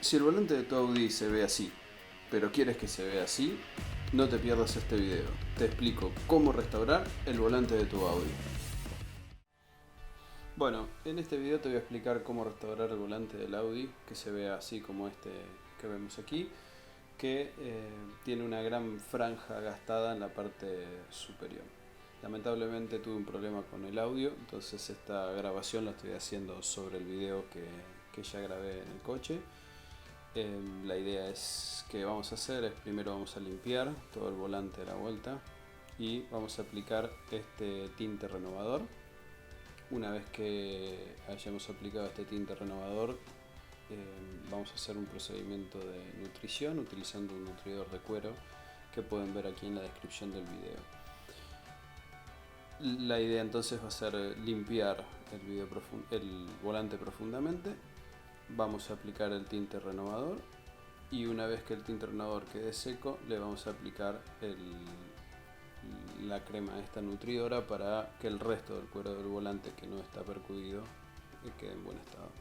Si el volante de tu Audi se ve así, pero quieres que se vea así, no te pierdas este video. Te explico cómo restaurar el volante de tu Audi. Bueno, en este video te voy a explicar cómo restaurar el volante del Audi que se vea así como este que vemos aquí, que tiene una gran franja gastada en la parte superior. Lamentablemente tuve un problema con el audio, entonces esta grabación la estoy haciendo sobre el video que ya grabé en el coche. La idea es que vamos a hacer es primero vamos a limpiar todo el volante de la vuelta y vamos a aplicar este tinte renovador. Una vez que hayamos aplicado este tinte renovador, vamos a hacer un procedimiento de nutrición utilizando un nutridor de cuero que pueden ver aquí en la descripción del video. La idea entonces va a ser limpiar el volante profundamente. Vamos a aplicar el tinte renovador y una vez que el tinte renovador quede seco le vamos a aplicar la crema esta nutridora para que el resto del cuero del volante que no está percudido quede en buen estado.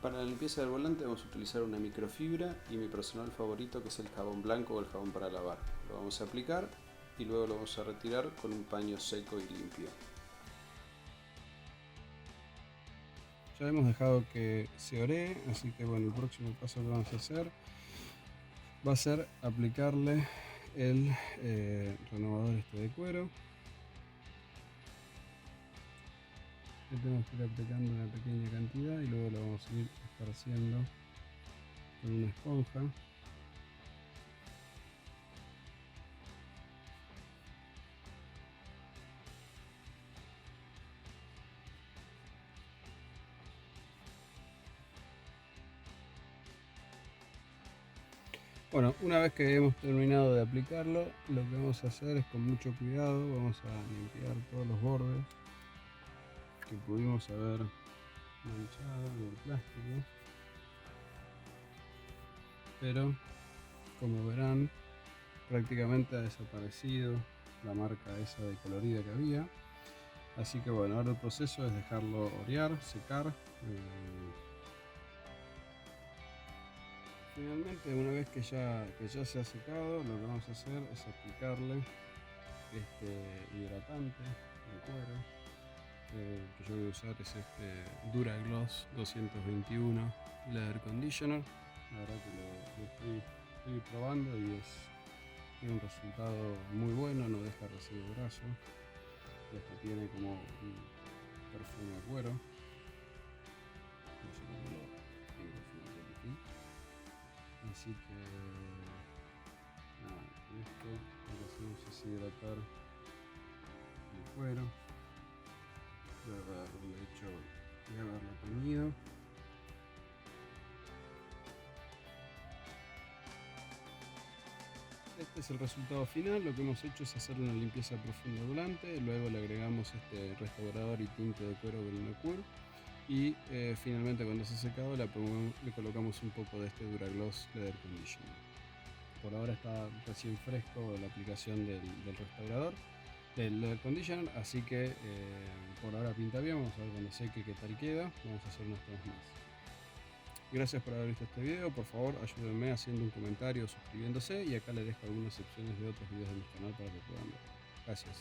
Para la limpieza del volante vamos a utilizar una microfibra y mi personal favorito, que es el jabón blanco o el jabón para lavar. Lo vamos a aplicar y luego lo vamos a retirar con un paño seco y limpio. Ya hemos dejado que se oree, así que bueno, el próximo paso que vamos a hacer va a ser aplicarle el renovador este de cuero. Le tenemos que ir aplicando una pequeña cantidad y luego lo vamos a ir esparciendo con una esponja. Bueno, una vez que hemos terminado de aplicarlo, lo que vamos a hacer es con mucho cuidado, vamos a limpiar todos los bordes que pudimos haber manchado del plástico. Pero, como verán, prácticamente ha desaparecido la marca esa de colorida que había. Así que bueno, ahora el proceso es dejarlo orear, secar. Finalmente, una vez que ya se ha secado, lo que vamos a hacer es aplicarle este hidratante de cuero. Que yo voy a usar es este Duragloss 221 Leather Conditioner. La verdad que lo estoy probando y tiene un resultado muy bueno, no deja residuo graso. Esto tiene como un perfume a cuero. No sé cómo lo tengo por aquí. Así que nada, con esto lo que hacemos es hidratar el cuero. Luego de haberlo hecho y haberlo teñido. Este es el resultado final. Lo que hemos hecho es hacer una limpieza profunda volante, luego le agregamos este restaurador y tinte de cuero Velour y finalmente cuando se ha secado le colocamos un poco de este Duragloss Leather Conditioner. Por ahora está recién fresco la aplicación del restaurador, del Leather Conditioner, así que por ahora pinta bien. Vamos a ver cuando seque qué tal queda. Vamos a hacer unas pruebas más. Gracias por haber visto este video. Por favor ayúdenme haciendo un comentario o suscribiéndose, y acá les dejo algunas opciones de otros videos de mi canal para que puedan ver. Gracias.